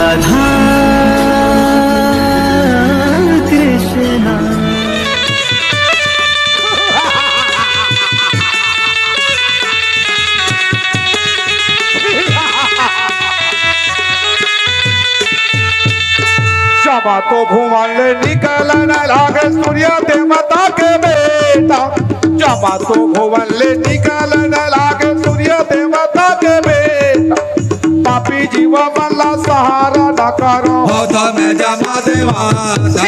राधा कृष्णा। जमा तो भुवन निकल न लागे सूर्य देवता के बेटा। जमा तो भुवन निकल न लागे सूर्य देवता के बेटा। पापी जीव मल्ला सहारा न करो हो तो मैं जमा देवाता।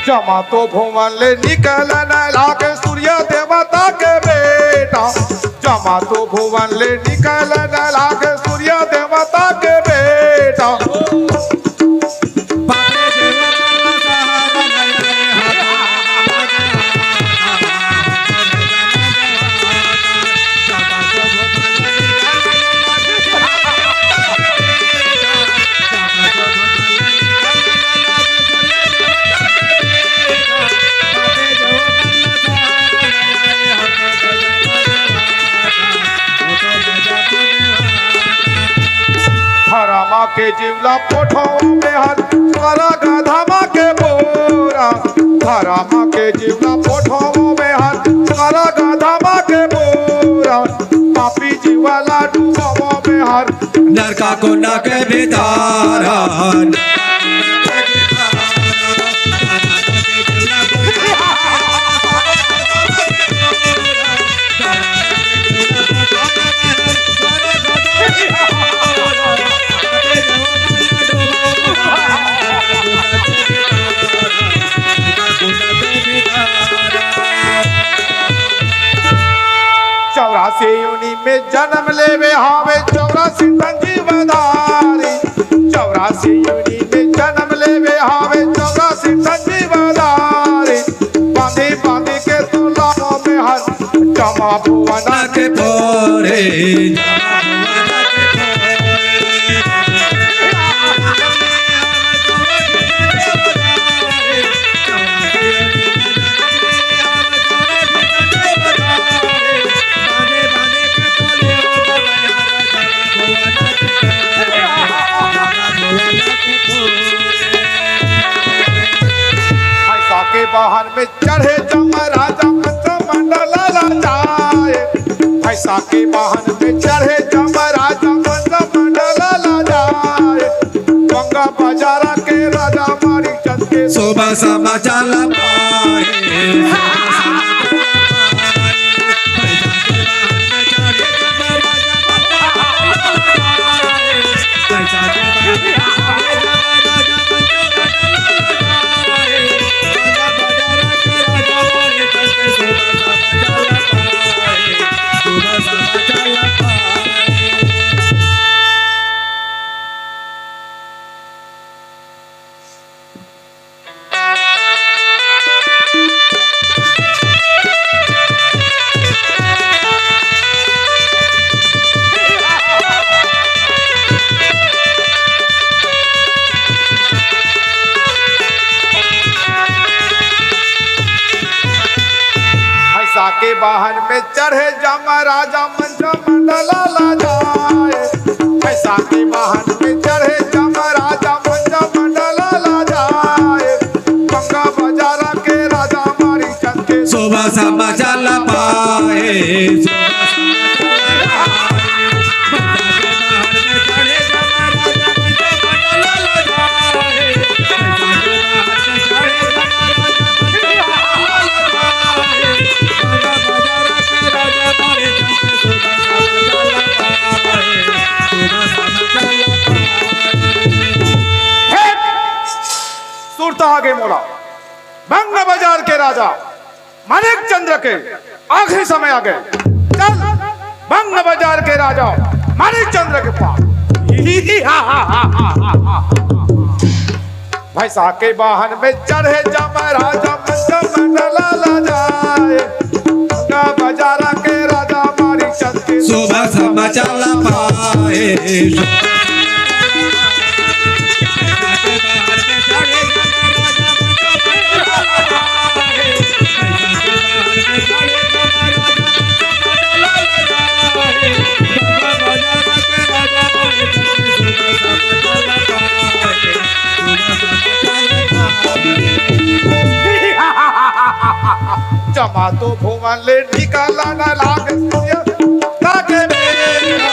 जमा तो भुवन निकल न लागे सूर्य देवता के बेटा। जमा तो भुवन निकल न लागे सूर्य देवता के बेटा। धरमा के जीवला पोठो में हर सारा गाधमा के बोरा। धरमा के जीवला पोठो में हर सारा गाधमा के बोरा। पापी जीवाला डूबो में हर नरका कुंड के भीतर। चौरासी योनि में जन्म लेवे हावे 84 संजीवधारी। 84 योनि में जन्म लेवे हावे 84 संजीवधारी। बांधे बांधे के तुलाओं में हर जमा भुवन के पोरे। के वाहन में चढ़े जमा राजा मंत्रिमंडल ला जाए। ऐसा के वाहन में चढ़े जमा राजा मंत्रिमंडल ला जाए। गंगा बाजारा के राजा मारी चंद के सुबह समाचार पाए। के वाहन में चढ़े जमा राजा मंत्रिमंडल ला जाए। ऐसा के वाहन में चढ़े जमा राजा मंत्रिमंडल ला जाए। गंगा बाजारा के राजा मारी चंद के सुबह समाचार पाए। आगे मोड़ा बंग बाजार के राजा मानिक चंद्र के आखिरी समय आ गए। चल बंग बाजार के राजा मानिक चंद्र के पास। भैंसा के वाहन में चढ़े जमा राजा मंत्रिमंडल ला जाए। जमा तो भुवन ले निकाला न लाग सूर्य लागे मेरा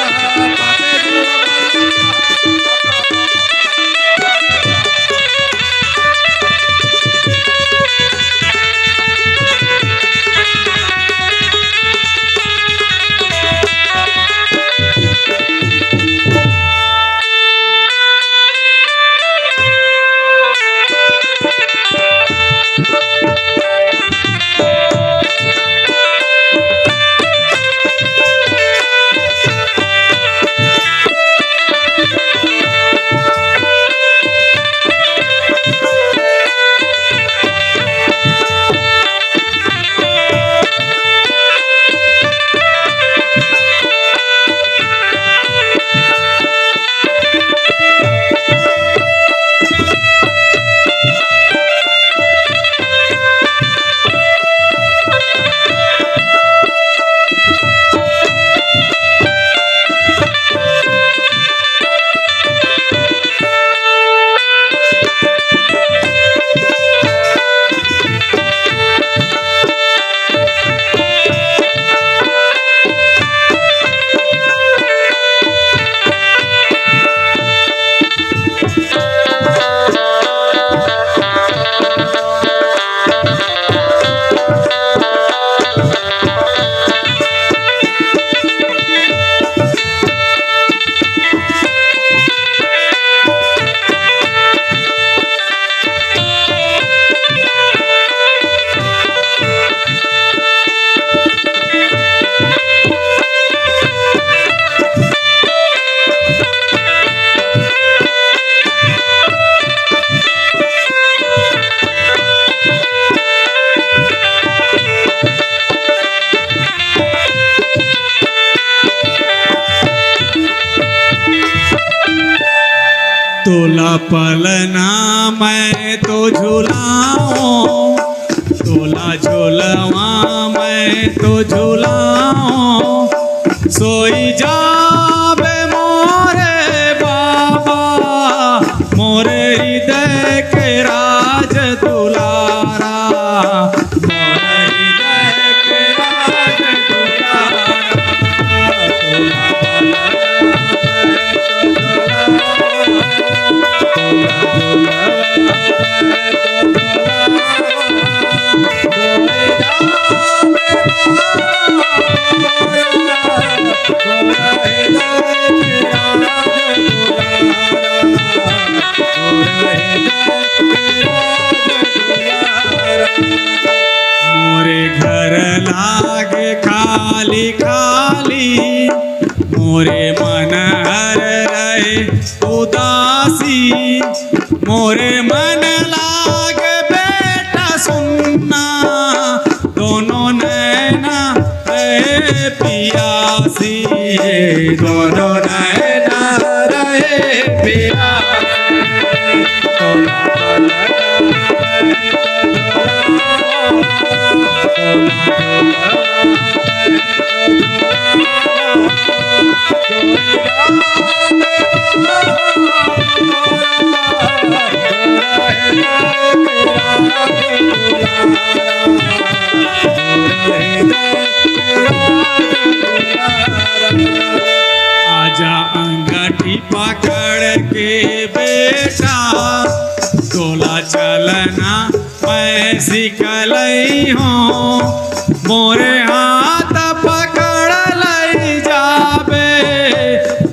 तोला पलना मैं तो झुलाऊं, तोला झुलवा मैं तो झुलाऊं, सोई जाबे मोरे बाबा मोरे हृदय के राज दुलारा, मोरे हृदय के राज दुलारा। मोरे घर लागे खाली खाली, मोरे मन हर रहे उदासी, मोरे मन लागे बेटा सुनना, दोनों नैना रहे पियासी, दोनों नैना रहे पियासी। आजा अंगठी पकड़ के बेटा, तोला चलना मैं सिखलई हूँ, मोरे हाथ पकड़ लई जाबे,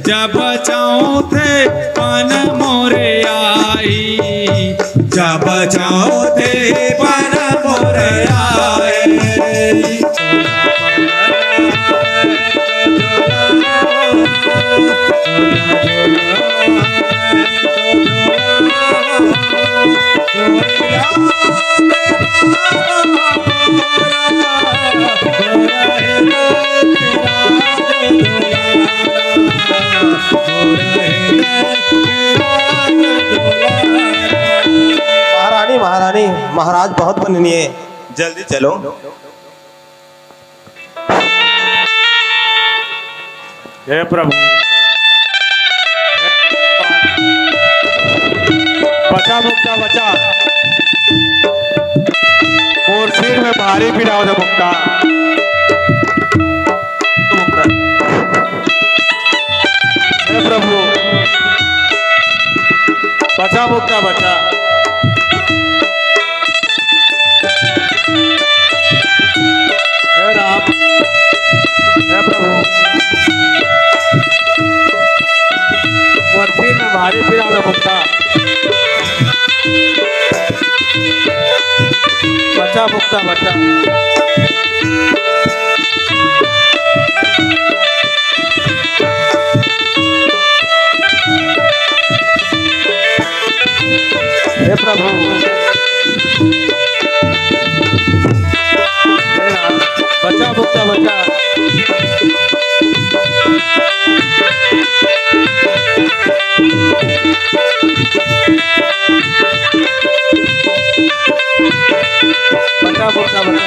जब चौथे पन मोरे आई, जब चौथे पन मोरे आई। महाराज बहुत वंदनीय, जल्दी चलो। हे प्रभु, बचा मुक्ता बचा, और सिर में भारी पीड़ा हो मुक्ता। हे प्रभु, बचा मुक्ता बचा। हे राम, हे प्रभु, वर्षी में भारी पीड़ा हो मुक्ता। बचा मुक्ता बचा। हे प्रभु, हे राम, बचा मुक्ता बचा। बचा मुक्ता बचा।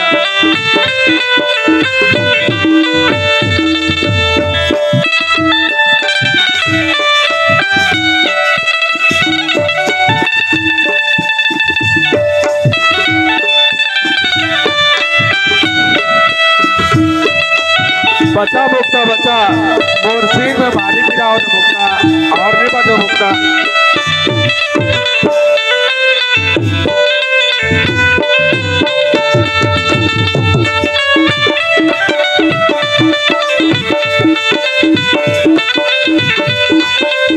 बचा मुक्ता बचा, मोर सिर में भारी पीड़ा हो मुक्ता, और नहीं बचो मुक्ता।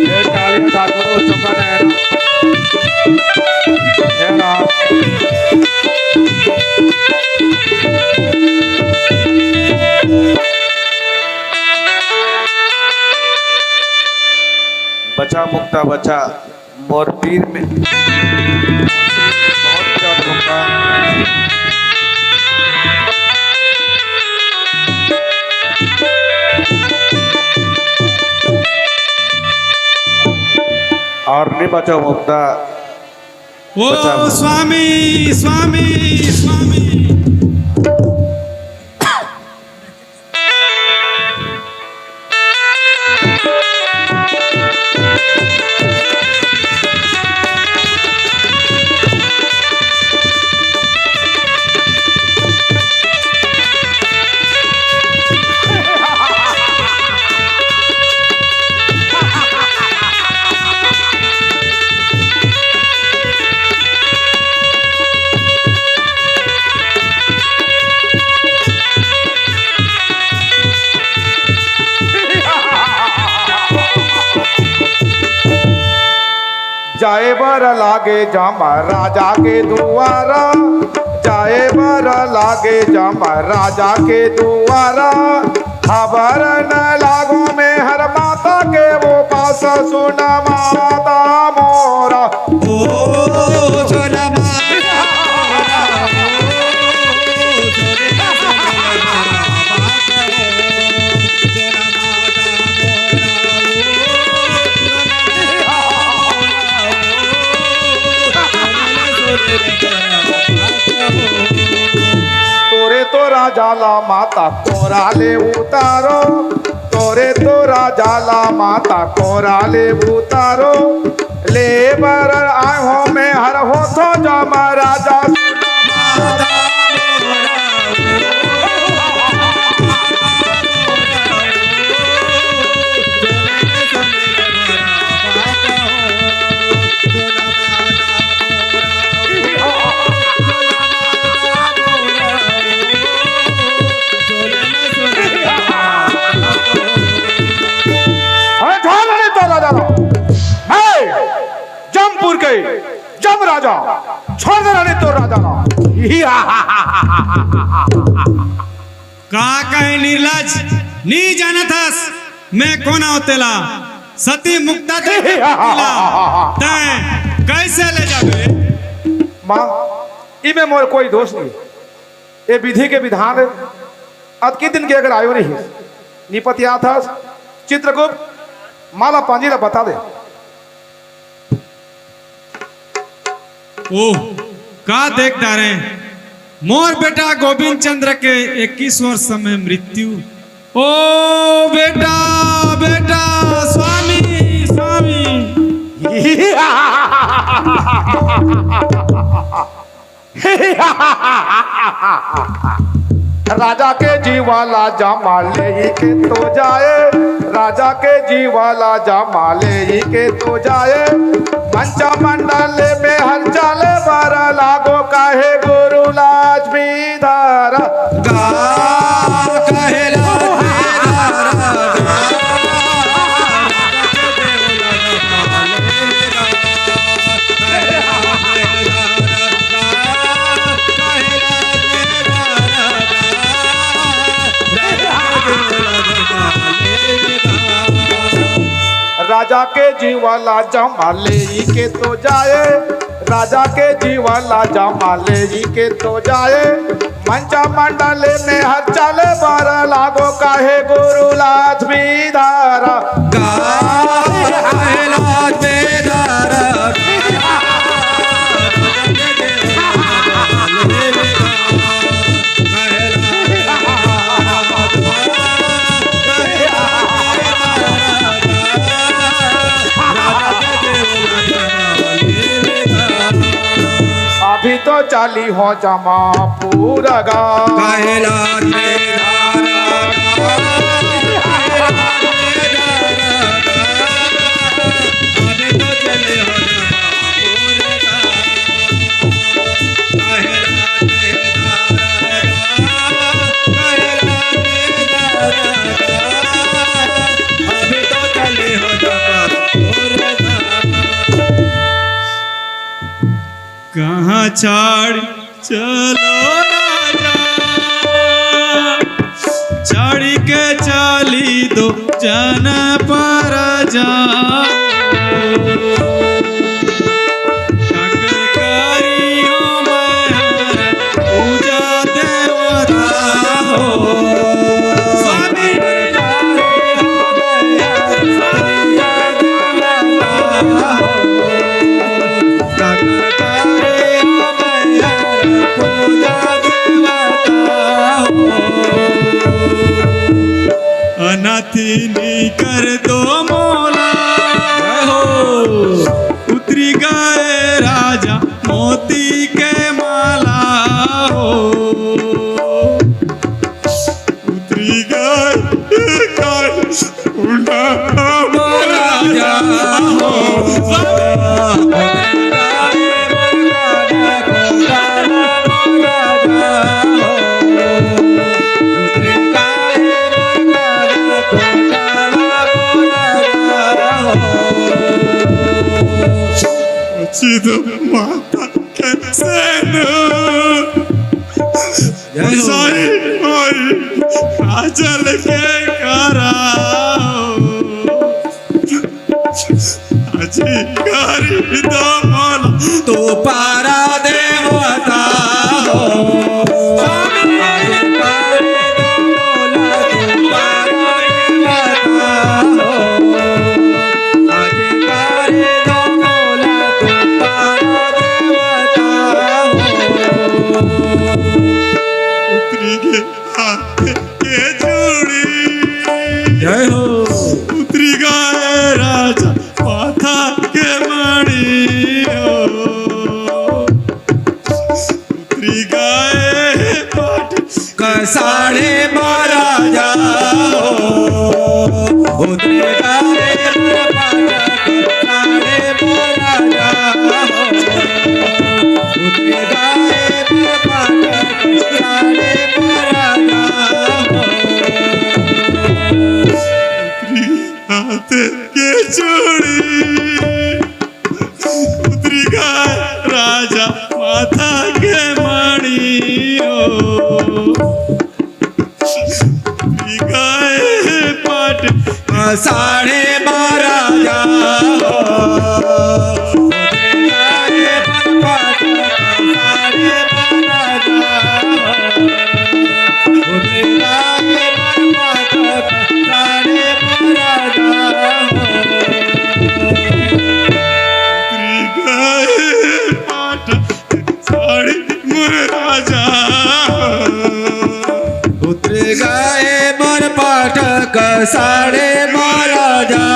हे कालिया ठाकुर चुका है। हे राम, बचा मुक्ता बचा, मोर पीर में बहुत ज्यादा मुक्ता। और नहीं बचा मुक्ता। ओ बचा। स्वामी स्वामी स्वामी, जाए बर लागे जामा राजा के दुआरा, जाए बर लागे जामा राजा के दुआरा। खबर न लागो में हर माता के वो पास सुना माता मोरा। ओ सोना तोरे तो राजाला माता कोराले उतारो, तोरे तो राजाला माता कोराले उतारो। ले बर आहो में हर हो तो जमा राजा जमपुर के जम राजा छोड़ देना नहीं तो राजा ना। का कहे निर्लज, नी जानथस मैं कौन होतेला सती मुक्ता ते कैसे ले जाबे? माँ, इमे मोर कोई दोष नहीं, ये विधि के विधान है। आज के दिन के अगर आयो नहीं निपतिया था चित्रगुप्त माला पांजीला बता दे। ओह का देखता रहे मोर बेटा गोविंद चंद्र के 21 वर्ष में मृत्यु। ओ बेटा बेटा स्वामी स्वामी। राजा के जीवाला जमाले ही के तो जाए, राजा के जीवाला जमाले ही के तो जाए। मंचा मंडल में हलचल बर लागो काहे गुरु लाज भी धारा गा कहे राजा के जीवाला जमाले ही के तो जाए, राजा के जीवाला जमाले ही के तो जाए। मंचा मंडल में हर चले बार लागो काहे गुरु लाज भी धारा अभी तो चाली हो जमा पूरा गा कहाँ छाड़ चलो राजा, छाड़ के चली दो जन पर जा। पूजा देवता हो अनाथिनी कर दो मोला हो। उतरी गए राजा मोती के माला हो। उतरी गए राजा चिद माता के सेन सारी होई आचल के कराओ। अजी गरी दमन तो पारा देवता हो। जय हो उतरी गए राजा माथा के मणि हो। उतरी गए पाठ कसाड़े महाराजा हो। उतरी गए पाठ कसाड़े महाराजा हो। उतरी गए पाठ कसाड़े महाराजा हाथ के चूड़ी। उतरी गए राजा माथा के मणि हो। उतरी गए पाट साढ़े महाराजा हो। उतरी गए पाट साढ़े महाराजा हो। उतरी गए पाट साढ़े साढ़े साड़े मारा जा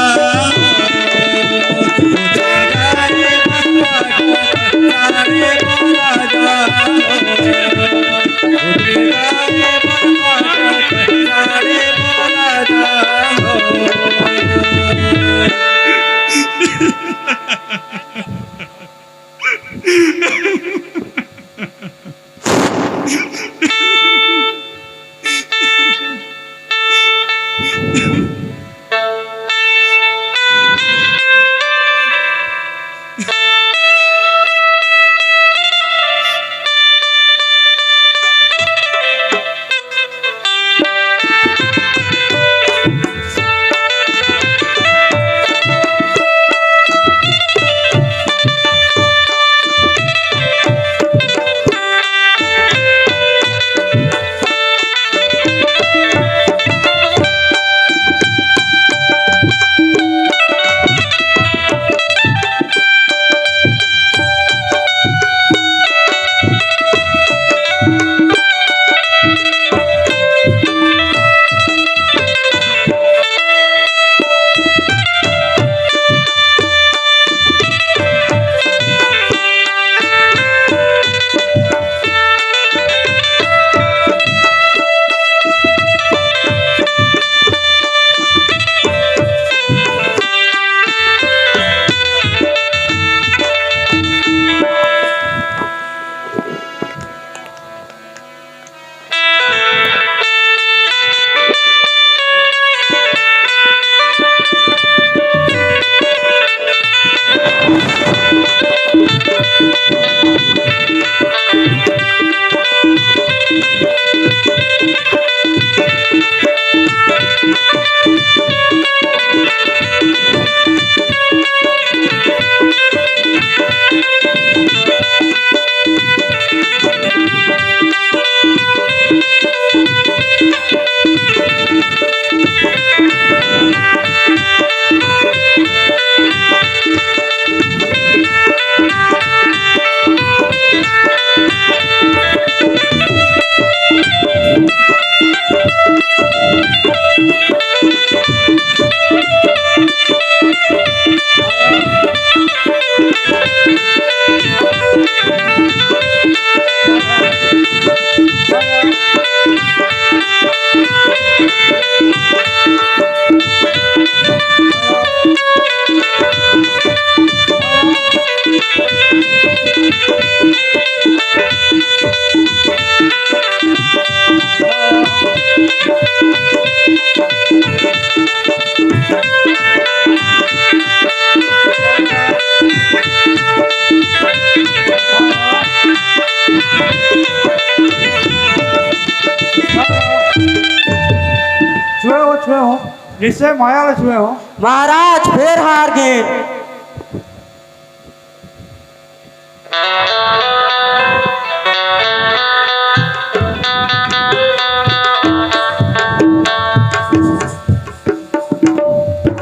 निश्चय माया लक्ष्मी हो महाराज फिर हार गए।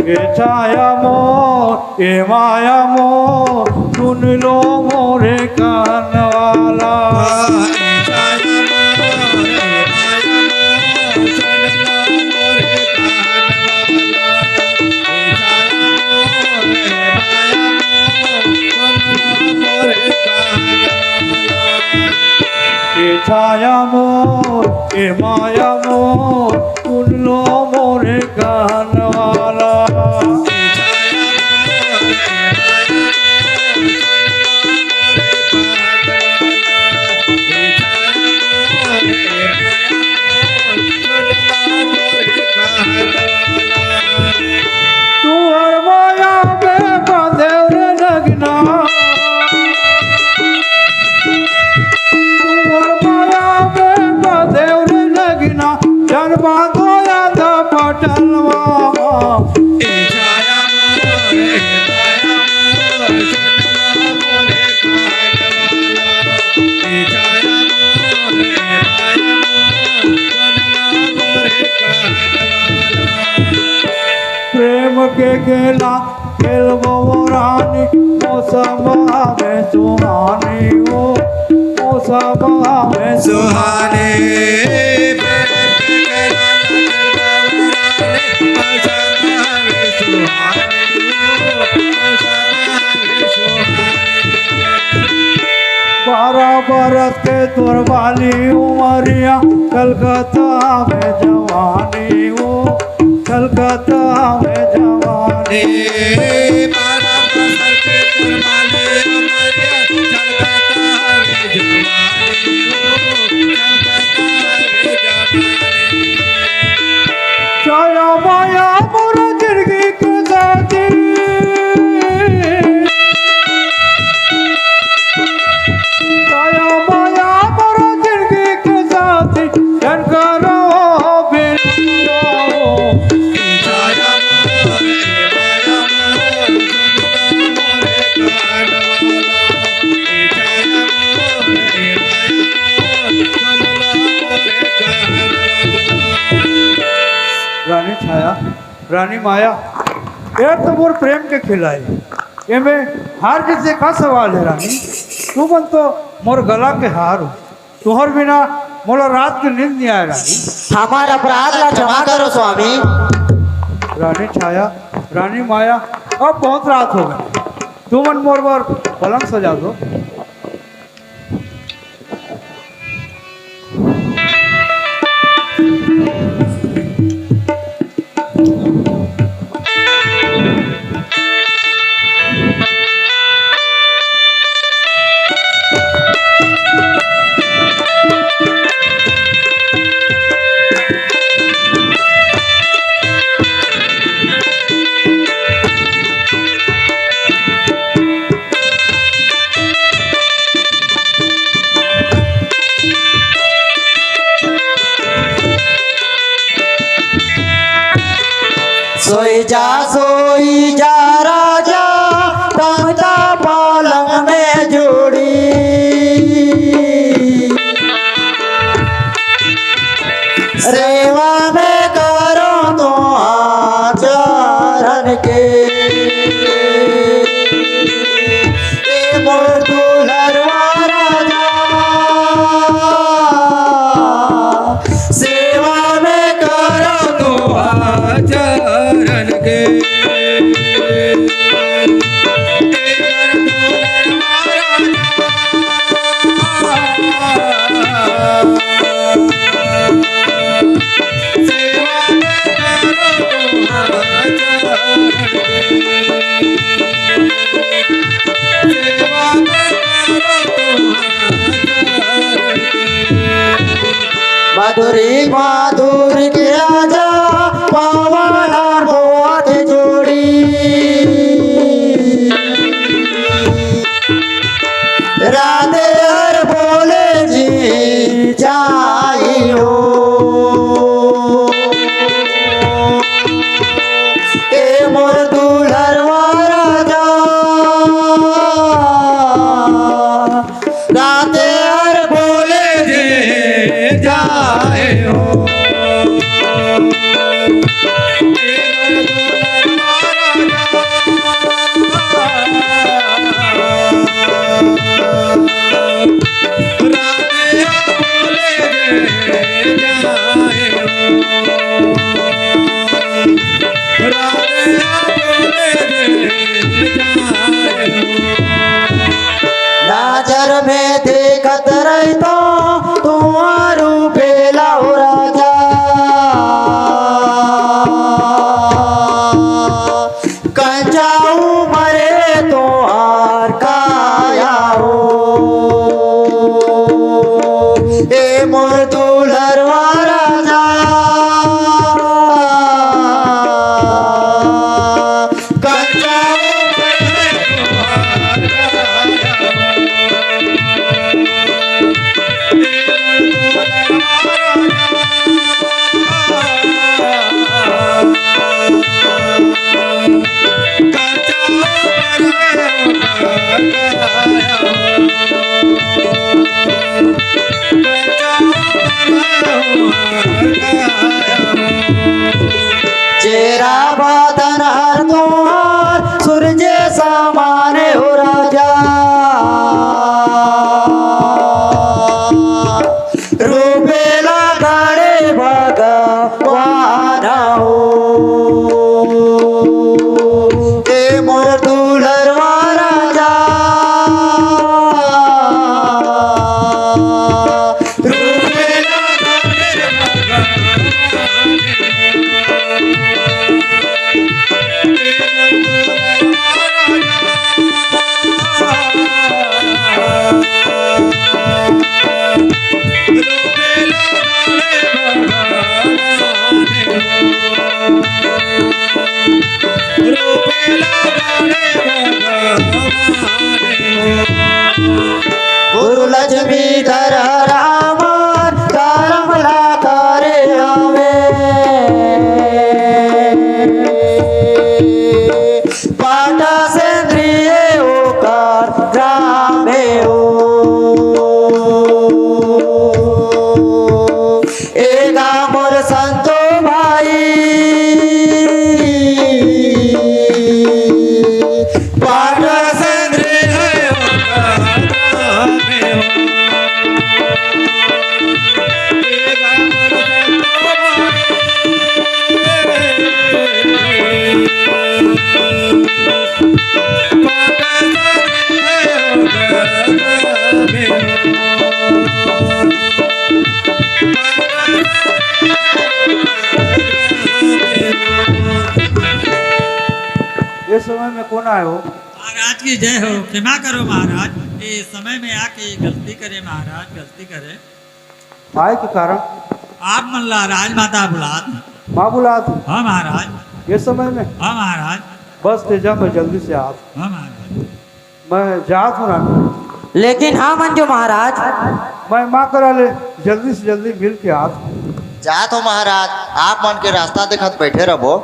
ये छाया मोर ये माया मोर सुन लो मोरे कान वाला छाया मोर ए माया मोर सुन लो मोरे कान वाला तू हर माया में बांधे रे लगना जन बांधो याद पटलवा प्रेम के खेला खेलबो रानी मौसम में सुहानी हो मौसम में सुहानी बरस के तोर वाली उमरिया कलकत्ता में जवानी हो कलकत्ता में जवानी छाया माया मोर जिंदगी के साथी छाया माया मोर जिंदगी के साथी जन करो रानी छाया रानी माया यार तो मोर प्रेम के खिलाए ये में हार जिसे का सवाल है रानी तू बन तो मोर गला के हार हो तुहर बिना मोला रात की नींद नहीं आए रानी हमारा अपराध ला क्षमा करो स्वामी। रानी छाया रानी माया अब बहुत रात हो गई तू मन मोर बार पलंग सजा दो। सोई जा राजा तमता पलंग में जोड़ी सेवा में करो तो आचरण के मोर दुल्हनवा राजा सेवा में करो तो आचरण के माधुरी माधुरी के आजा पावन बहुत जोड़ी राधे हर बोले जी चाहिए ए मोर दुल्हनवा राजा राधे हर बोले जी जाए हो नजर में देखत रहता तुम्हारू बेला हो राजा कंजाऊ मरे तो हार काया हो ए मोर दुल्हनवा राजा चेहरा बदन हर तोहार सूरज समान हो राजा रूपेला गणे भगवान हो ए मोर दुल्हनवा राजा मोर संतो भाई पाठ संद्रे है ये समय में कौन आए हो? महाराज की जय हो। क्षमा करो महाराज, ये समय में आके गलती करे महाराज, गलती करे। आए के कारण आप मन ला राजमाता बुलात। माँ बुला तू हाँ महाराज। ये समय में हाँ महाराज। बस तेजा मैं जल्दी से आप हाँ महाराज। मैं जात हूँ रानी। लेकिन हाँ मंजू महाराज मैं माँ करा ले जल्दी से जल्दी मिल के आप जात हो महाराज, आप मन के रास्ता देखत बैठे रहो।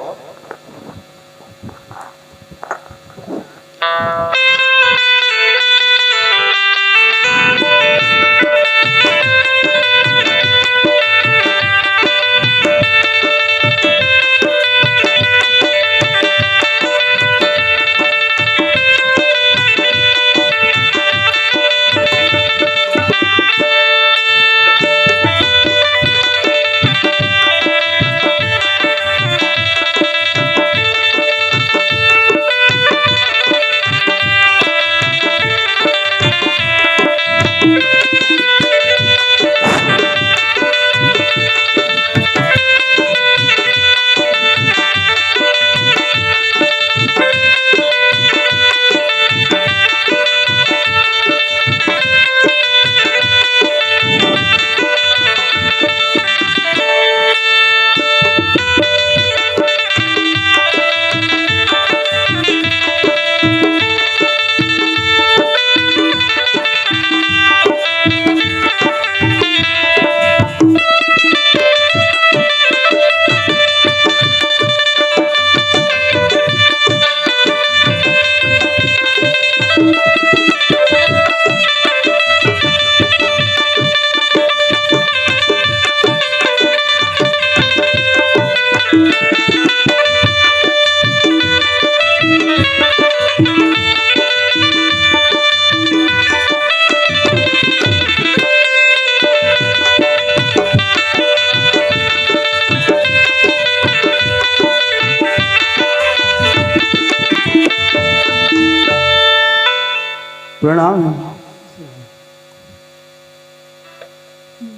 प्रणाम।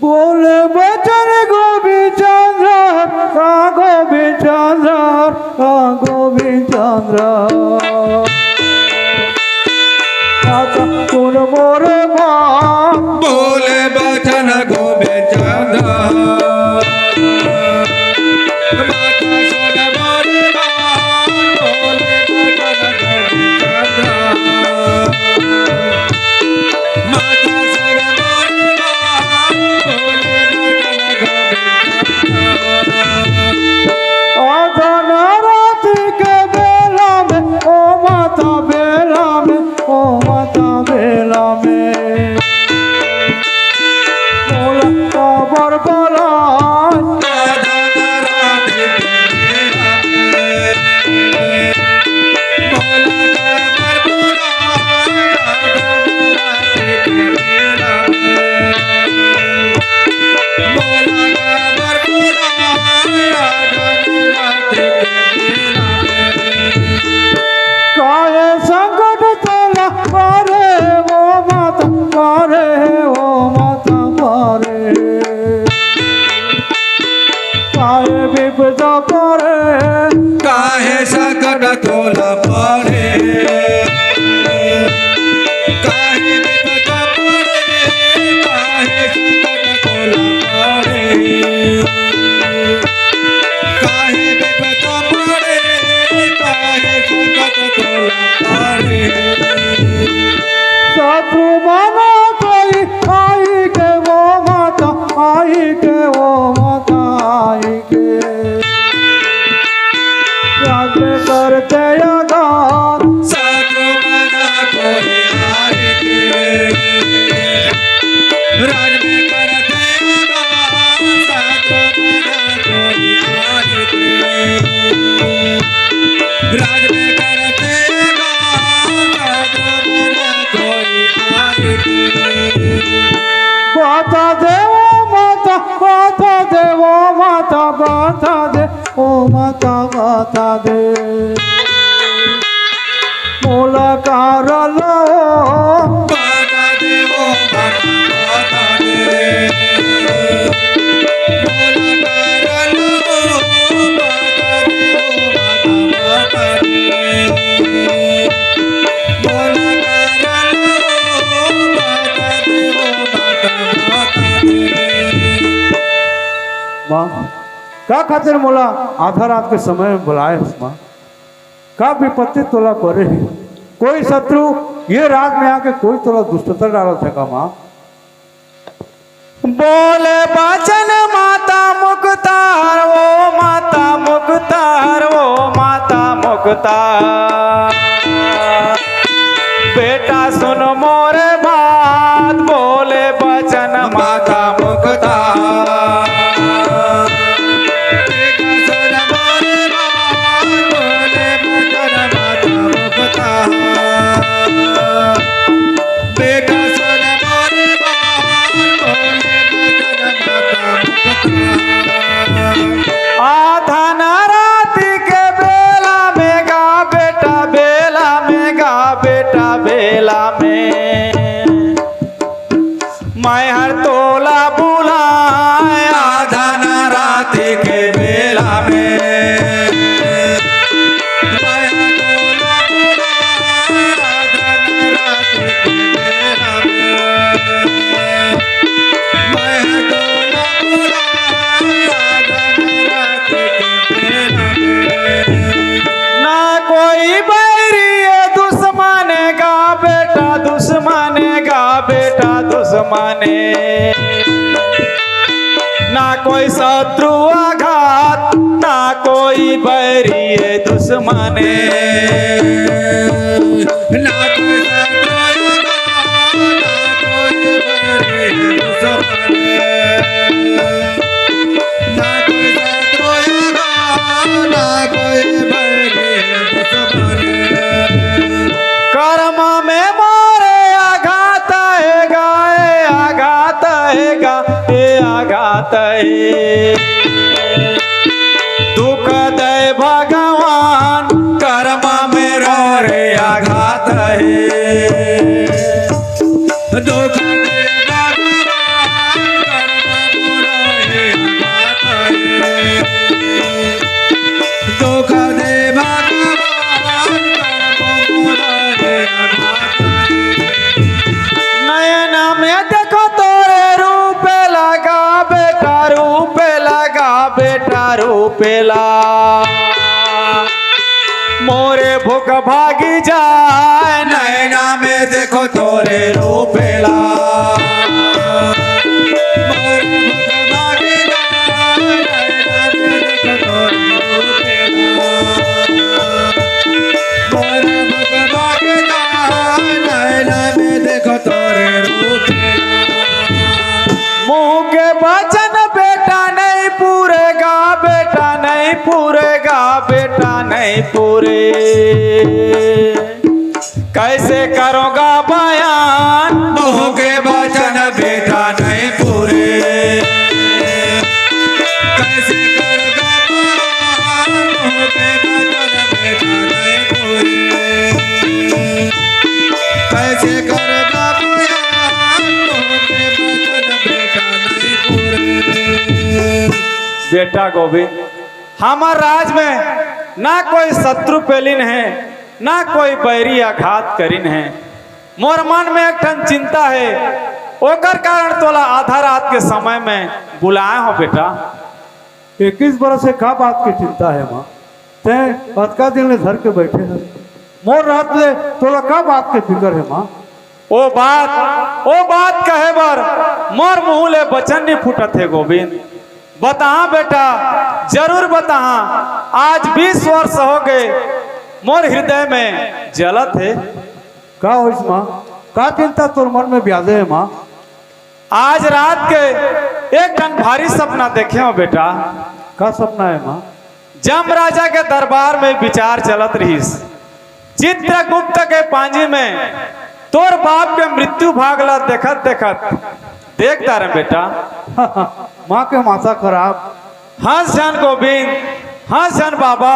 बोले बचन गोविंद चंद्र गोविंद चंद्र गोविंद चंद्र तुम मोर माँ बोले बचन गोविंद चंद्र माता सुन मोरे बाण, बोले बचन गोविंद चंद्र माता सुन मोरे बाण, बोले बचन गोविंद चंद्र। आधन राति के बेला में ओ माता बेला में ओ माता बेला में बोला बरबरा काहे संकट तोला पारे वो माता पारे वो माता पारे काहे विपदा पारे काहे संकट तोला पारे, काहे विपदा पारे, काहे संकट तोला पारे, काहे विपदा पारे, काहे संकट तोला पारे। शत्रु माना कोई आई के वो माता आई के वो माता आई के राज करते आगार साधु बना कोई आए के, राज में करते आगार, साधु बना माता दे ओ माता माता दे ओ माता माता दे ओ माता माता दे मोला कारलो माता दे ओ माता माता दे मोला कारलो माता दे ओ माता माता दे मोला कारलो माता दे ओ माता माता दे। माँ का खातिर मोला आधा रात के समय में बुलाए माँ का विपत्ति तोला करे कोई शत्रु ये रात में आके कोई तोला दुष्टता डाला था माँ बोले बचन माता मुक्तार ओ माता मुक्तार ओ माता मुक्तार बेटा सुन मोरे बात बोले बचन माता मुक्तार बेटा सुन मोरे बात बोले बचन माता मुक्तार। आधा न रात के बेला में गा बेटा बेला में गा बेटा बेला में मैं हर तोला बुलाए आधा न रात के बेला में ना कोई बैरी दुश्मनेगा बेटा दुश्मनेगा बेटा दुश्मने ना कोई शत्रु आघात ना कोई बैरी दुश्मने ना कोई शत्रु ना कोई बैरी दुश्मने ना कोई शत्रु ना कोई बैरी दुश्मने कर्म में मोरे आघात है गाए आघात है गा ए आघात है दुख दे भगवान कर्म में रो रे आघात है दुख दे भगवान कर्म मुरारे आघात है दुख दे भगवान कर्म मुरारे आघात है। नयन में देखो तोरे रूप लगा बेटा रूप लगा बेटा रूप ला मोरे भूख भागी जाए नैना में देखो तोरे रूप ला मोरे भूख भागी जाए, नैना में देखो तोरे रूप ला। मोरे भूख भागी जाए, नैना में देखो तोरे रूप ला। मुंह के वचन बेटा नहीं पूरेगा बेटा नहीं पूरेगा बेटा नहीं पूरे कैसे करोगा बयान मुँह के वचन बेटा नहीं पूरे कैसे करोगा बयान? मुँह के वचन बेटा नहीं पूरे कैसे करोगा बयान? मुँह के वचन बेटा नहीं पूरे। बेटा गोविंद हमार राज में ना कोई शत्रु पेलिन है ना कोई बैरी आघात करिन है मोर मन में एक ठन चिंता है ओकर कारण तोला आधा रात के समय में बुलाए हो बेटा 21 बरस से का बात की चिंता है माँ ते अतका दिन ले धर के बैठे हैं मोर रात ले तोला का बात के फिक्र है माँ ओ बात कहे बर मोर मुँह ले बचन नहीं फूटत है गोविंद बता बेटा जरूर बता आज 20 वर्ष हो गए मोर हृदय में जलत है का होइस माँ का चिंता तोर मन में ब्याजे है माँ आज रात के एक टन भारी सपना देखे हो बेटा का सपना है माँ जम राजा के दरबार में विचार चलत रहीस चित्रगुप्त के पांजी में तोर बाप के मृत्यु भागला देखत देखत देखता रहे बेटा। माँ के माथा खराब। हंस जान गोविंद, हंस जान बाबा,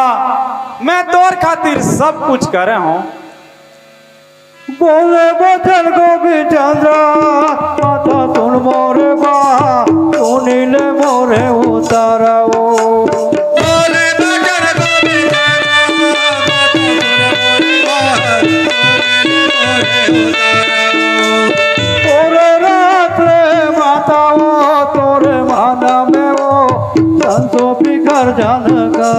मैं तोर खातिर सब कुछ करे हूँ। बोले बचन गोविंद चंद्रा, माता सुन मोरे बा, सुनीले मोरे उतारा ओ। तोरे रात रे माता वो, तोरे माना में वो, संतो बिखर जानका।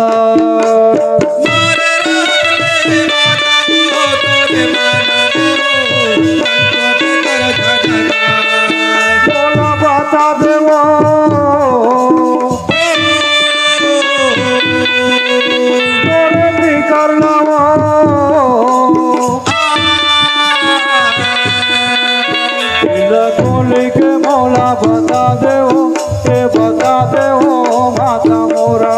बोला बता देवो, तोरे बिखर लावो। खोली के मौला बता देवो, के बता देवो माता मोरा।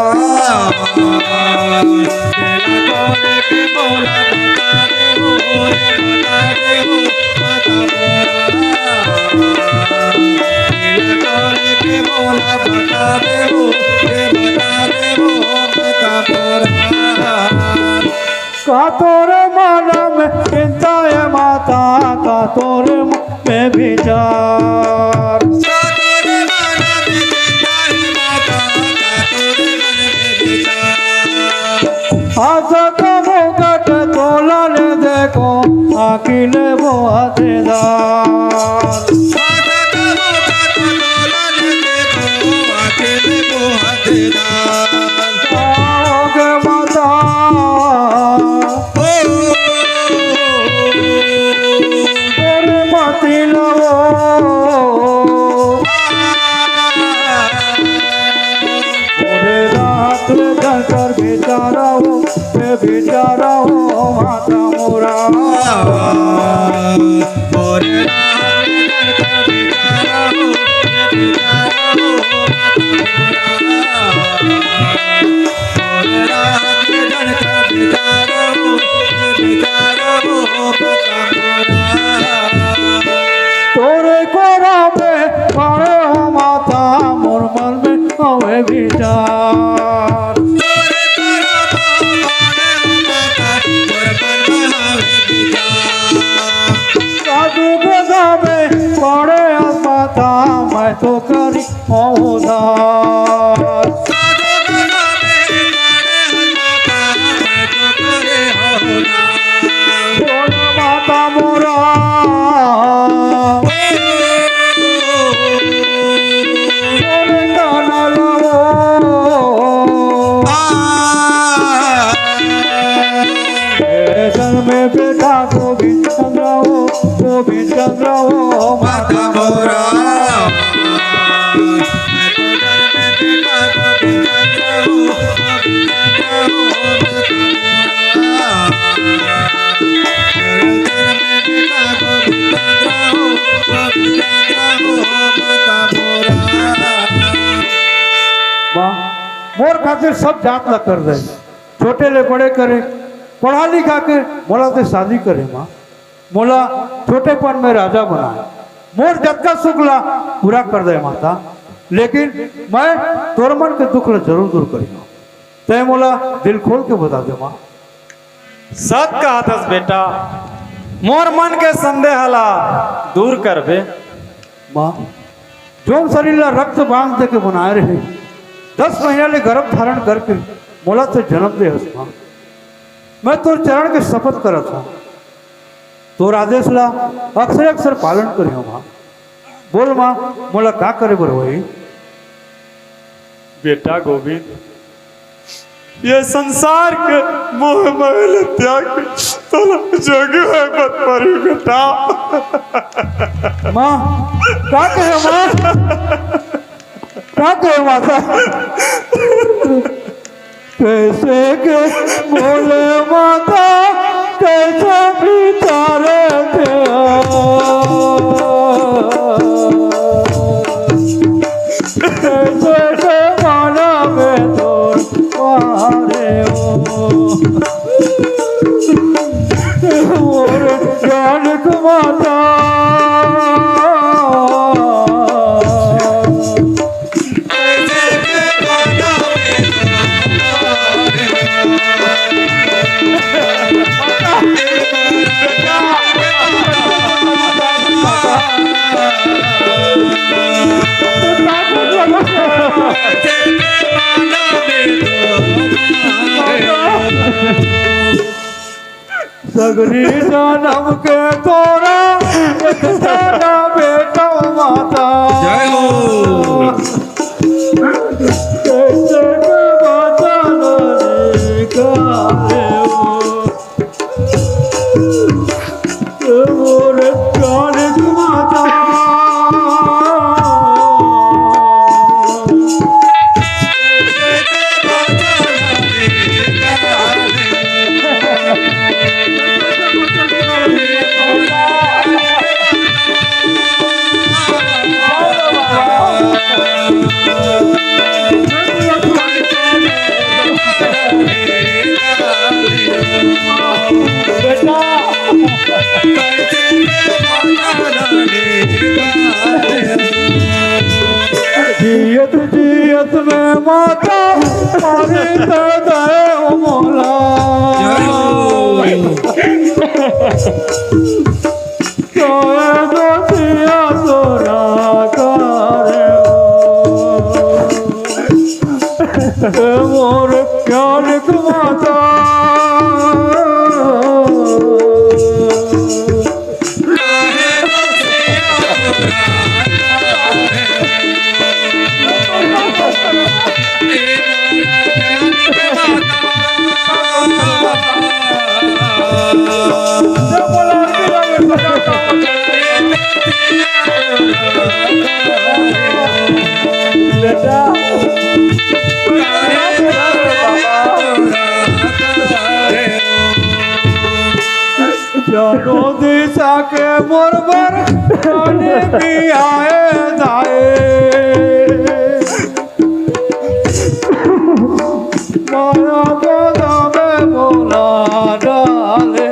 का तोरे माना में चिंता है माता, का तोरे में विचार। आशा का मुकट तोला ने देखो, आकिले वो हथेदार। आओगे माता, तोरे माती लवो। तोरे रात जलकर बेचारा हो, बेचारा हो माता मोरा। तोरे कोरा पे पड़े हो माता, मोर मन में हवे विचार। साधु बेदा में पड़े हो माता, मैं तो करी उधार। बोलो माता मोरा, तोरे दाना लवो। जन्म में बेटा गोविंद चंद्र हो, गोविंद चंद्र हो माता मोरा। माँ मोर खातिर सब जात ला कर दे, छोटे ले बड़े करे, पढ़ा लिखा के मोला से शादी करे। माँ मोला छोटेपन में राजा बनाए, मोर जत्का सुख ला पूरा कर दे माता। लेकिन मैं तोर मन के दुख ला जरूर दूर करूँगा। तय मोला दिल खोल के बता दे माँ। सत कहा था बेटा, मोर मन के संदेह ला दूर कर बे। माँ जो शरीर ला रक्त बांध दे के बनाए रहे, 10 महीना ले गर्भ धारण करके मोला से जन्म दे हस माँ। मैं तोर चरण के शपथ करत हूँ, तोर आदेश ला अक्सर अक्सर पालन करियो माँ। बोल माँ मोला का करे बर होई। बेटा गोविंद, ये संसार के मोह महल त्याग तोला जोगी है मत परी बेटा। माँ का कहे माँ, का कहे माता। कैसे के बोले माता, कैसे बिचारे थे। कैसे के माना में तो मारे हो, और जान माता। सगरी जन्म के तोरा एक तेरा बेटा माता जय हो कैसे के माता रे काले हो मोरे काले माता जियत जियत में माता मारे दे मोला तोए दोतिया तोरा करे मोर प्यार माता जानो दिशा के मोरबर जाने की आए जाए माया गोदा में बोला डाले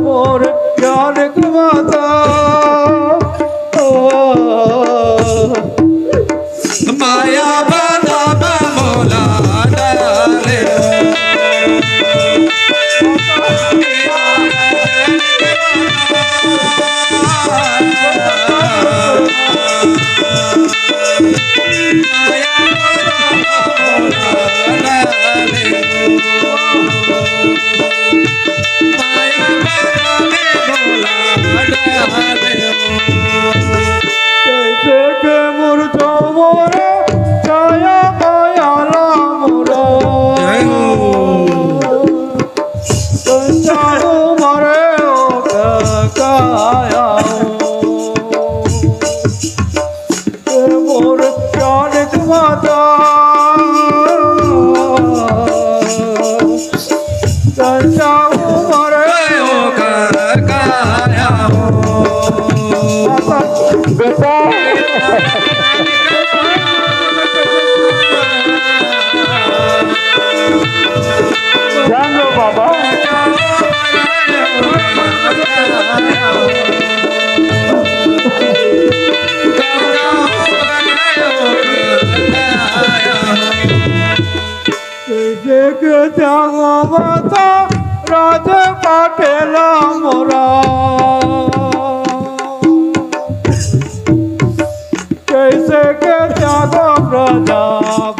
मोर ज्ञान माता माया बाधा मोला डाले कैसे के मुर्जो मोरे छाया माया ला मोरा संचारो मरे ओ काया मोर प्यार माता संचारो मरे ओ काया बेटा जान लो बाबा के त्यागो माता राज पाटेला मोरा कैसे के त्यागो प्रजा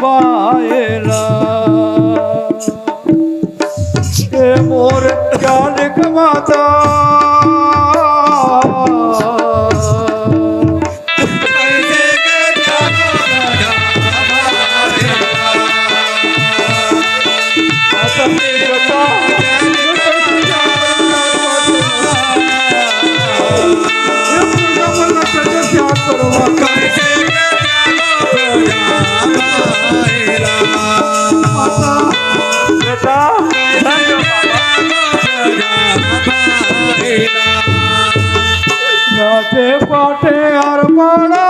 बाएला के मोर जानिक माता नाचे पाटे और पाड़ा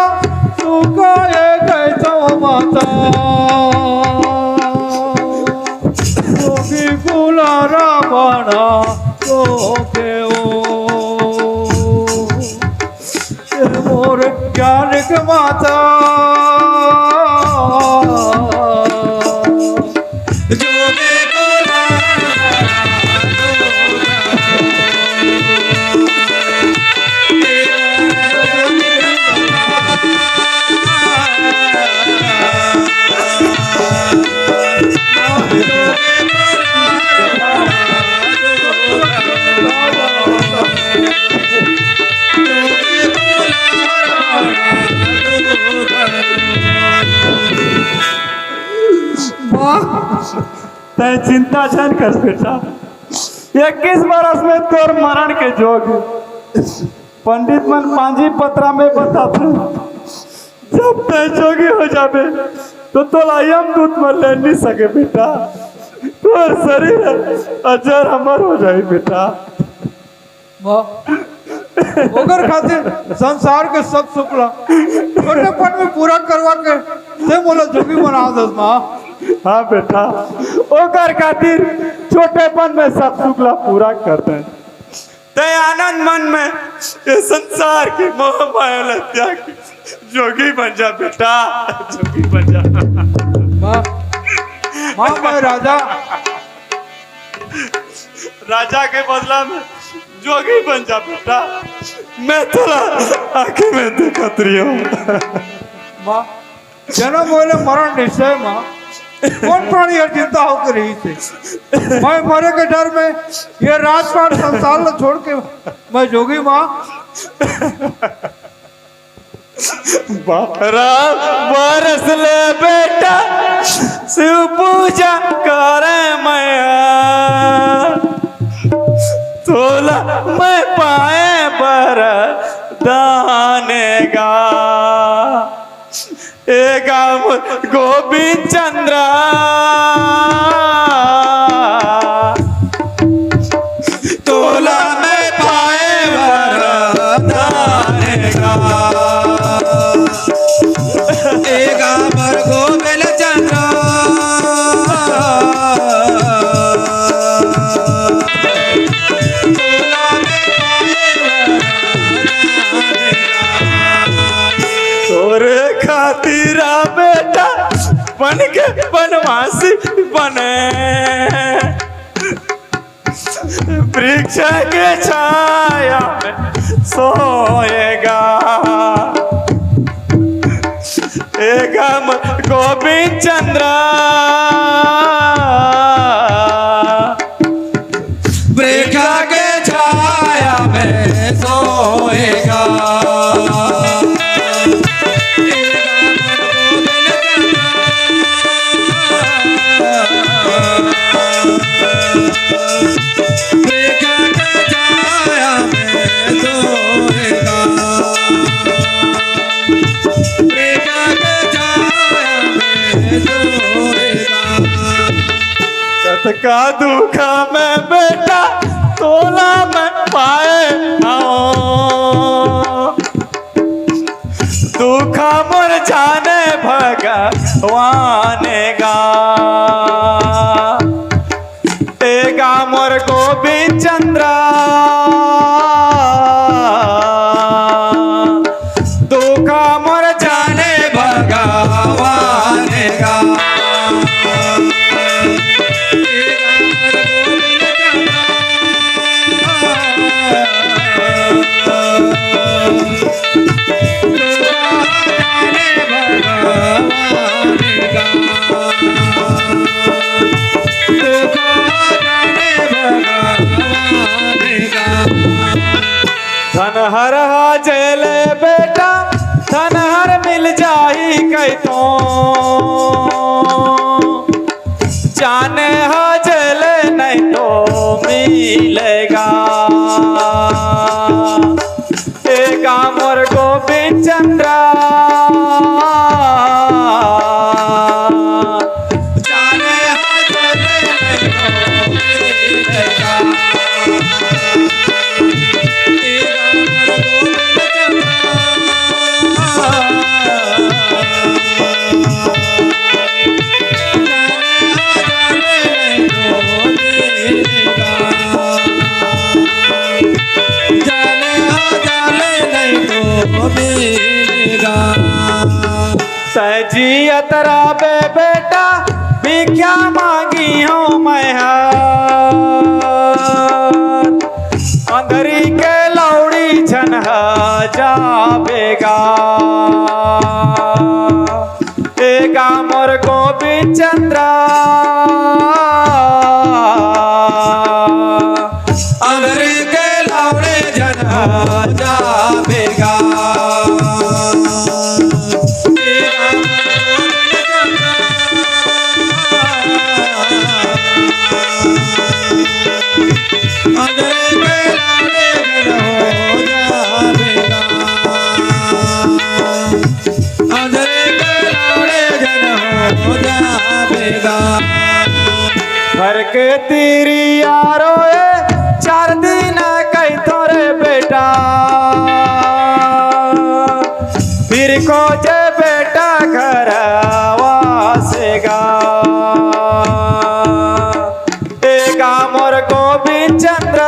सुखाए गए तो माता गुलारा बना तो के मोर ज्ञानिक माता तय चिंता छन कर बेटा, 21 बरस में तोर मरण के जोग पंडित मन पांजी पत्रा में बताते, जब तय जोगी हो जाबे तो तोला यमदूत मन ले नहीं सके बेटा, तोर शरीर अजर अमर हो जाए बेटा। माँ ओकर खातिर संसार के सब सुपला छोटेपन में पूरा करवा के से मोला जोगी बना दस माँ। हाँ बेटा, ओकर खातिर छोटेपन में सब सुखला पूरा करते हैं, तय आनंद मन में ये संसार की मोह माया ला त्याग जोगी बन जा बेटा, जोगी बन जा। माँ माँ मैं राजा के बदला में जोगी बन जा बेटा, मैं थोड़ा आंखें में देखत रही हूँ। माँ जन्म होले मरण निश्चय माँ, कौन प्राणी हर चिंता होकर रही थे। मैं मरे के डर में ये राजपाट संसार को छोड़ के मैं जोगी माँ। राम बरस ले बेटा, शिव पूजा करे मैं, तोला मैं पाए बर दानेगा, एगा गोविंद चंद्र तोला मैं पाए बर दानेगा, एगा बर गोविंद चंद्र खातिरा बेटा बन के बनवासी बने, वृक्ष के छाया में सोएगा, एगम गोविंद चंद्र वृक्ष के छाया में सोएगा। का दुखा में बेटा तोला में पाए दुखा मुर जाने भगवान गा, एगा मोर गोविंद चंद्र दुखा मुर जाने भगवान गा, धनहर जले बेटा धनहर मिल जाही कई तो, जाने जले नहीं तो मिलेगा, एगा मोर गोविंद चंद्र जाने जले नहीं तो मिलेगा, सजियत राबे बेटा भिक्षा मांगी हूँ मैं, अंदरी के लौड़ी छन जाबेगा, एगा मोर गोविंद चंद्र अंदरी के लौड़ी छन जाबेगा, लाड़े जन हो जावेगा। घर के तीरी यारो ए 4 दिन कई तोरे बेटा, फिर को जे बेटा घर वासेगा। एगा मोर गोविंद चंद्र,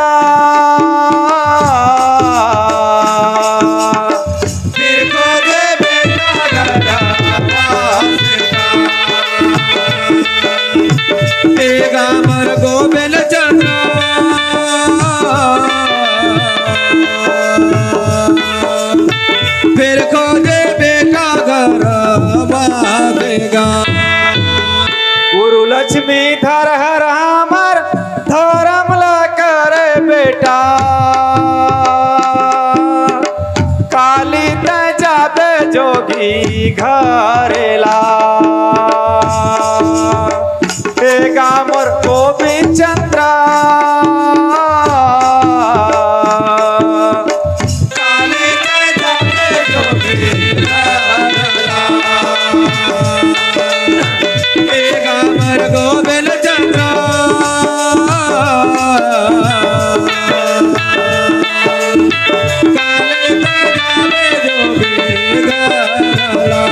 फिर को जे बेटा घर वासेगा। एगा मर गोविंद चंद्र, फिर को जे बेटा घर वासेगा। गुरु लक्ष्मी धर हर हमर धर्म ला करे बेटा, काली त जाबे जोगी घरेला। एगा मोर गोविंद चंद्र, काली ते जाबे जोगी घरेला। एगा मर गोविंद चंद्र, काली ते जाबे जोगी घरेला।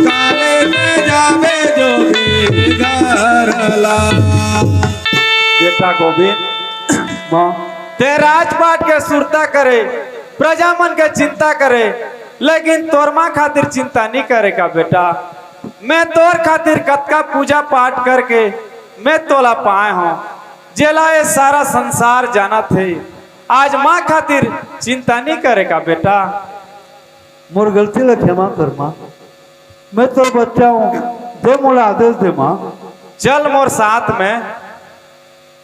काली ते जाबे जोगी घरेला। बेटा गोविंद, माँ ते राजपाट के सुरता करे, प्रजा मन के चिंता करे, लेकिन तोर माँ खातिर चिंता नहीं करेगा बेटा। मैं तोर खातिर कतका पूजा पाठ करके मैं तोला पाए हूँ, जेला ये सारा संसार जाना थे। आज माँ खातिर चिंता नहीं करेगा बेटा। मोर गलती ला क्षमा कर माँ, मैं तोर बच्चा हूँ, दे मोला आदेश दे माँ। चल मोर साथ में,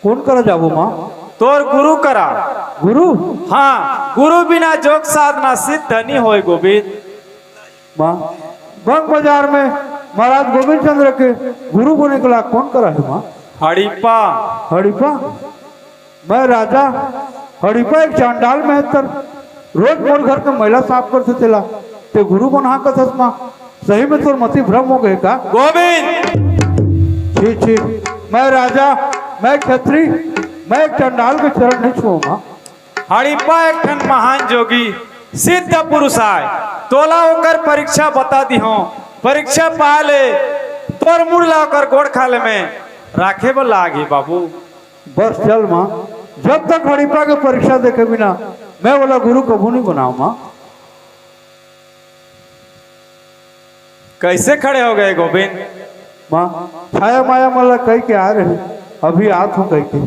कौन करा जाबो माँ? तोर गुरु करा। गुरु? हाँ, गुरु बिना जोग साधना सिद्ध नहीं होए गोविंद। माँ बंग बाजार में महाराज गोविंद चंद्र के गुरु बने के ला कौन करा है माँ? हड़ीपा। हड़ीपा? मैं राजा हड़ीपा एक चांडाल मेहतर, रोज मोर घर के महिला साफ करते चला, ते गुरु बना कथस माँ। सही में तोर मति भ्रम हो गए का? गोविंद, छी छी, मैं राजा, मैं क्षत्रिय, मैं एक चांडाल के चरण नहीं छुओ माँ। हड़ीपा एक ठन महान जोगी सिद्ध पुरुष आय, तोला होकर परीक्षा बता दी हूँ। परीक्षा पा ले, तोर मुड़ ला होकर गोड़ खाले में राखे बोला आगे बाबू। बस चल माँ, जब तक हड़ीपा के परीक्षा देखे बिना मैं बोला गुरु कभू नहीं बनाऊ माँ। कैसे खड़े हो गए गोविंद? माँ छाया माया मला कह के आ रहे, अभी आत हूँ कह के,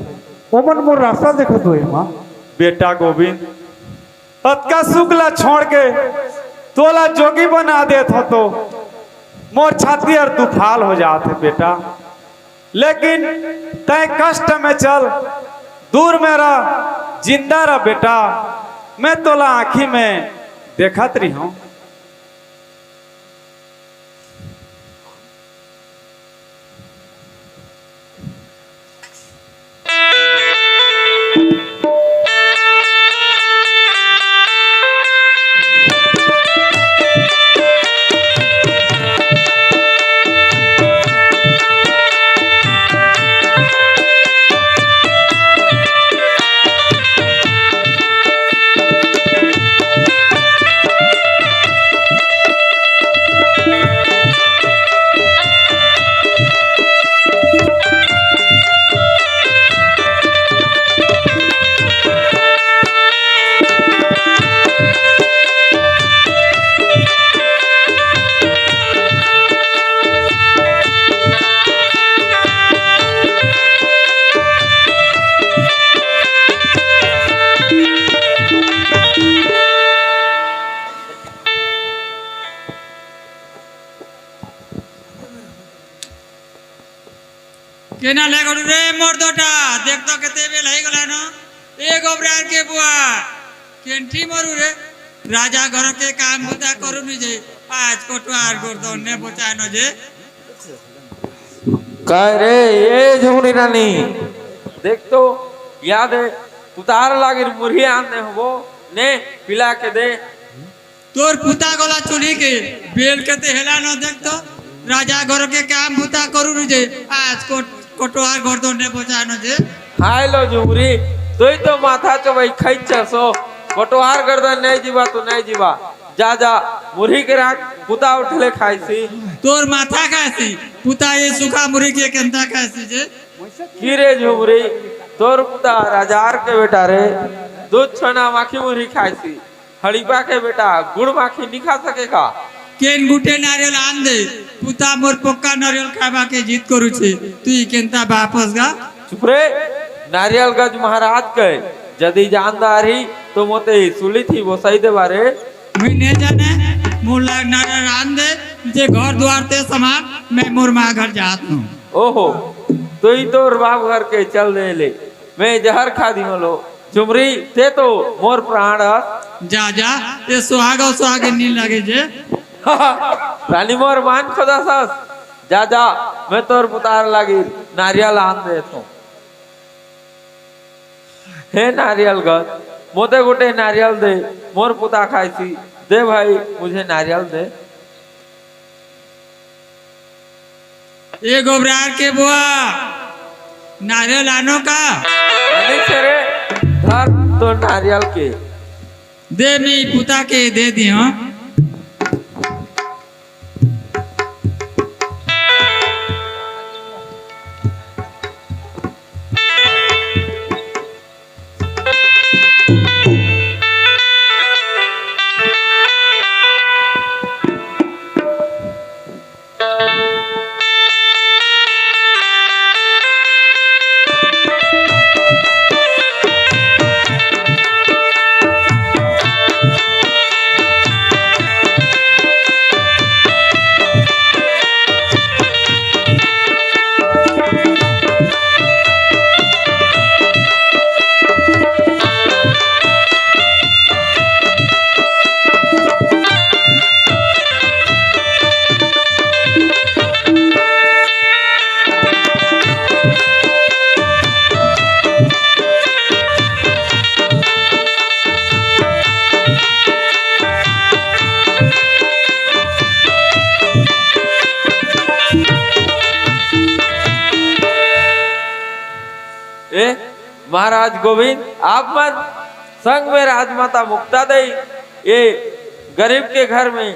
ओमन मोर रास्ता देखत हुए माँ। बेटा गोविंद, अतका शुक्ला छोड़ के तोला जोगी बना देत हो तो मोर छाती और तूफाल हो जाते बेटा। लेकिन तय कष्ट में चल, दूर में रह, जिंदा रह बेटा। मैं तोला आँखी में देखत रही हूँ। केना ले गडु रे मोर दोटा देख तो केते बेल है गला न ए गोबरार के बुआ केंठी मरु रे राजा घर के काम होता करू नि जे आज कोटवार गोरदन ने बचाय न जे कह रे ये झुमरी रानी देख तो याद है तुतार लागे मुर्गी आने हो ने पिला के दे तोर पुता गला चुनी के बेल के ते हेला न देख तो राजा घर के काम पुता करू न जे आज कोटवार घर तो ने बचा न जे हाय लो झुमरी तुई तो माथा चबाई खैच सो कटोहार गर्दन नहीं जीवा तो नहीं जीवा जा जा मुरही के राख पुता उठले खाइसी तोर माथा खासी पुता ये सुखा मुरी के केंता खासी जे की रे झुमरी तोर पुता राजार के बेटा रे दूध छना माखी मुरही खाइसी हड़ीबा के बेटा गुड़ माखी नहीं खा सकेगा केन गुटे नारियल आन दे पुता मोर पक्का नारियल खाबा के जीत करू छे तू केंता वापस गा चुप रे नारियल गज महाराज के जदी जानदारी तो मोते सुली थी वो सही दे बारे मैं नहीं जाने मोर लाग नारियल आन दे जे घर द्वार ते समान मैं मोर माँ घर जात हूँ ओहो तो ही तो बाप घर के चल दे ले मैं जहर खा दी लो चुमरी ते तो मोर प्राण जा जा ये सुहागे नील लगे जे रानी मोर मान खुदा सस जा जा मैं तोर पुतार लागी नारियल आन दे तो हे नारियल गद मोते गुटे नारियल दे मोर पुता खाइसी दे भाई मुझे नारियल दे ये गोबरार के बुआ नारियल आनो का रे धर तो नारियल के दे मी पुता के दे दी हाँ महाराज गोविंद आप मत संग में राजमाता मुक्ता दई ये गरीब के घर में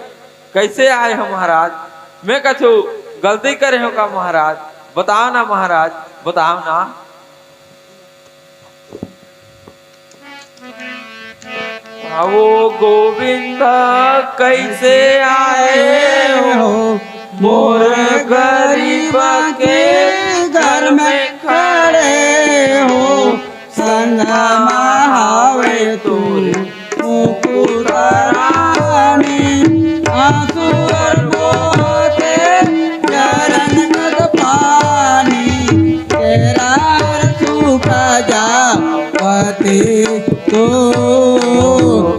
कैसे आए हो महाराज मैं कछु गलती करे हो का महाराज बताओ ना महाराज बताओ ना वो गोविंद कैसे आए हो मोर गरीब के घर में खड़े हो संगमावे तोरे मुकुरानी आंसू बरसते चरण कद पानी तेरा सूखा जावते तो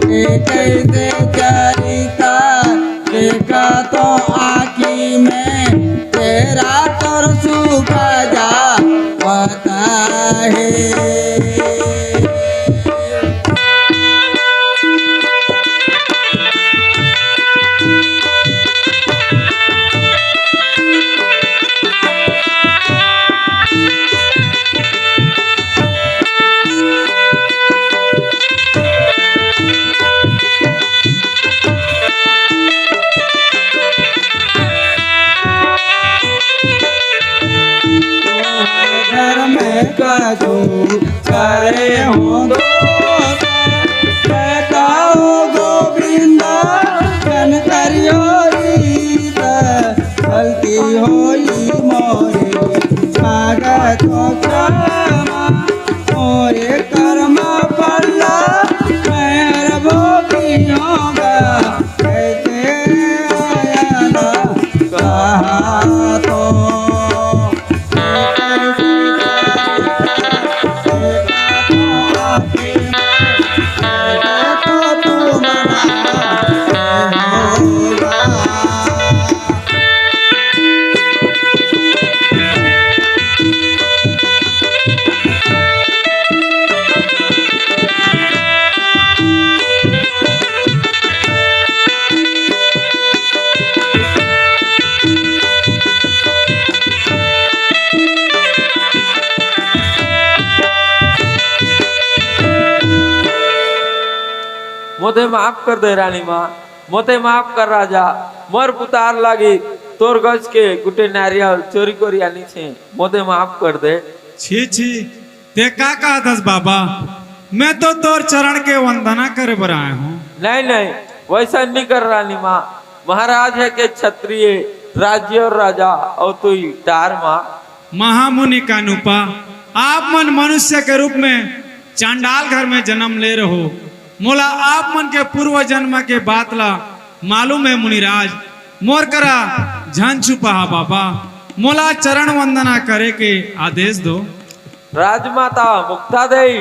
कैसे चरिता देखा तो आँखी में तेरा तोर सूखा जावता है करे हो बताओ गोविंद कन करियो रीत हल्की होई मोरे स्वागत क्षमा मोरे कर्म फल मेहर भोगी होगा कैसे आया ना कहा तो मोदे माफ कर दे रानी माँ, मोते माफ कर राजा। मोर पुतार लागी तोर गज के गुटे नारियल चोरी कोरी आनी छे, मोदे माफ कर दे। छी छी, ते का कहतस बाबा, मैं तो तोर चरण के वंदना करे बर आया हूँ। नहीं नहीं, वैसा नहीं कर रानी माँ, महाराज है के क्षत्रिय राज्य और राजा और तू टार माँ। महामुनि का अनुपा, आप मन मनुष्य के रूप में चांडाल घर में जन्म ले रहो, मोला आप मन के पूर्व जन्म के बात ला मालूम है मुनिराज। मोर करा झन छुपा बाबा, मोला चरण वंदना करे के आदेश दो। राजमाता मुक्ता देई।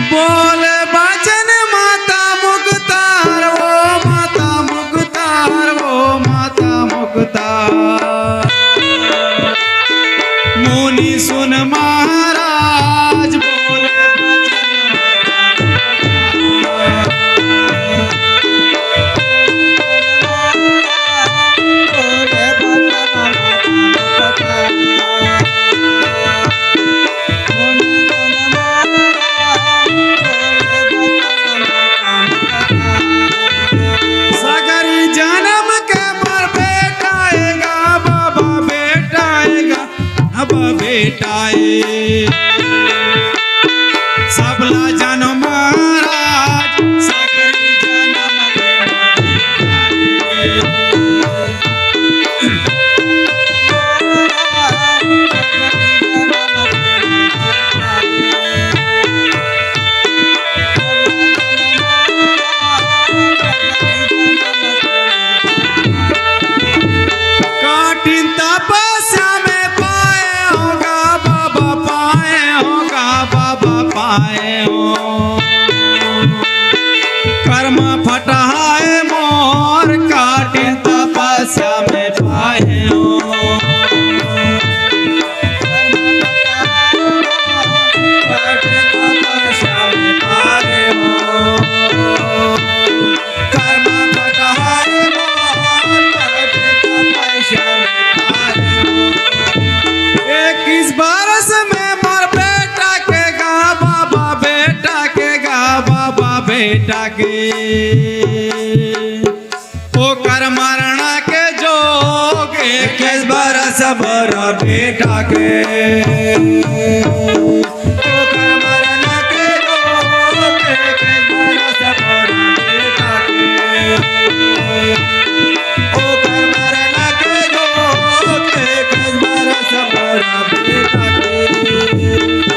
बोले बचन माता मुक्तार, वो माता मुक्तार, वो माता मुक्तार। मुनि सुन महाराज बोले सगरी जन्म के पर बेटा आएगा बाबा, बेटा आएगा अब बेटा आए। सबला जन्म महाराज, सगरी जन्म के कठिन तपस्या में पाए होगा बाबा, पाए होगा बाबा, पाए हो। कर्म फटहाए मोर, कठिन तपस्या में पाए हो। कठिन तपस्या में पाए हो। कर्म फटहाए मोर, कठिन तपस्या में पाए हो। 21 बरस में मोर बेटा के गा बाबा, बेटा के गा बाबा, बेटा के ओ कर मरना के जोग। 21 बरस मोर बेटा के ओ कर मरना के जोग। 21 बरस मोर बेटा के ओ कर मरना के जोग। 21 बरस मोर बेटा के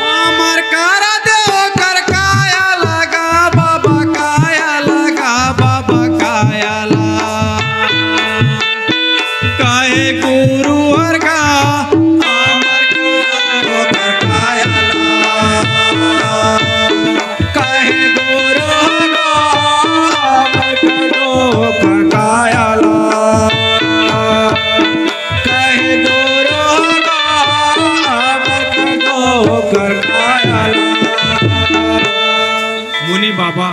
अमर कर दो कर काया लगा बाबा, काया लगा बाबा, काया लगा। कहे गुरु हर का अमर कर दो कर काया लगा। कहे गुरु हर का अमर कर दो कर काया लगा। कहे गुरु हर का अमर कर दो कर काया लगा। मुनि बाबा,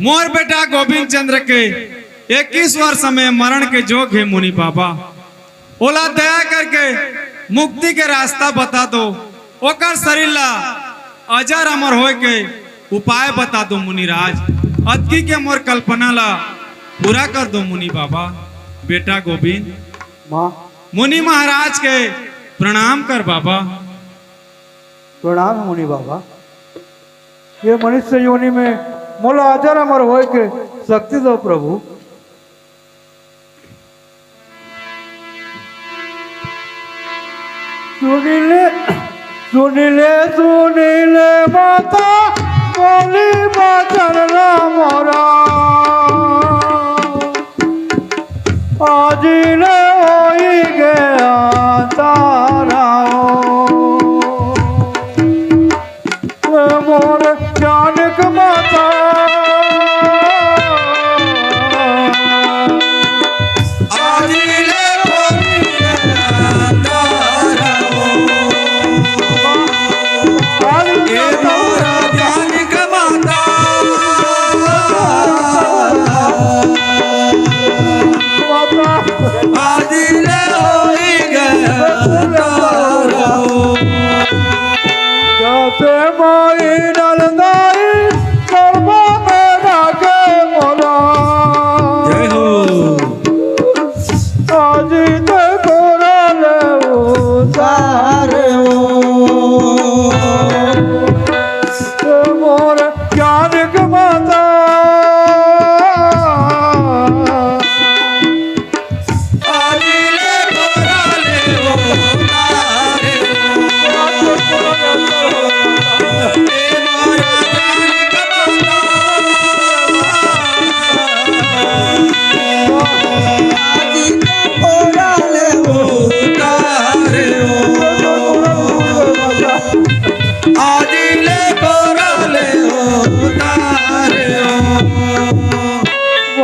मोर बेटा गोविंद चंद्र के 21 वर्ष में मरण के जोग है मुनि बाबा। ओला दया करके मुक्ति के रास्ता बता दो, ओकर शरीर ला अजर अमर होए के उपाय बता दो मुनिराज। अतकी के मोर कल्पना ला पूरा कर दो मुनि बाबा। बेटा गोविंद, माँ मुनि महाराज के प्रणाम कर बाबा। प्रणाम मुनि बाबा। ये मनुष्य योनि में मोला अजर अमर होए के शक्ति दो प्रभु। सुनिले सुनिले सुनिले माता बोली बचन ना मोरा, आज ने होई गया तारा। मोर जानक माता आज ले होई गया तारा। ये मोर जानक माता माता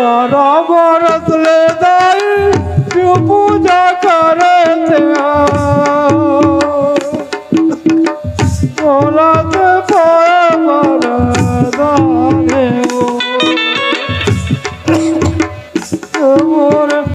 बारह बरस ले दाई क्यों पूजा करे थे बोला ते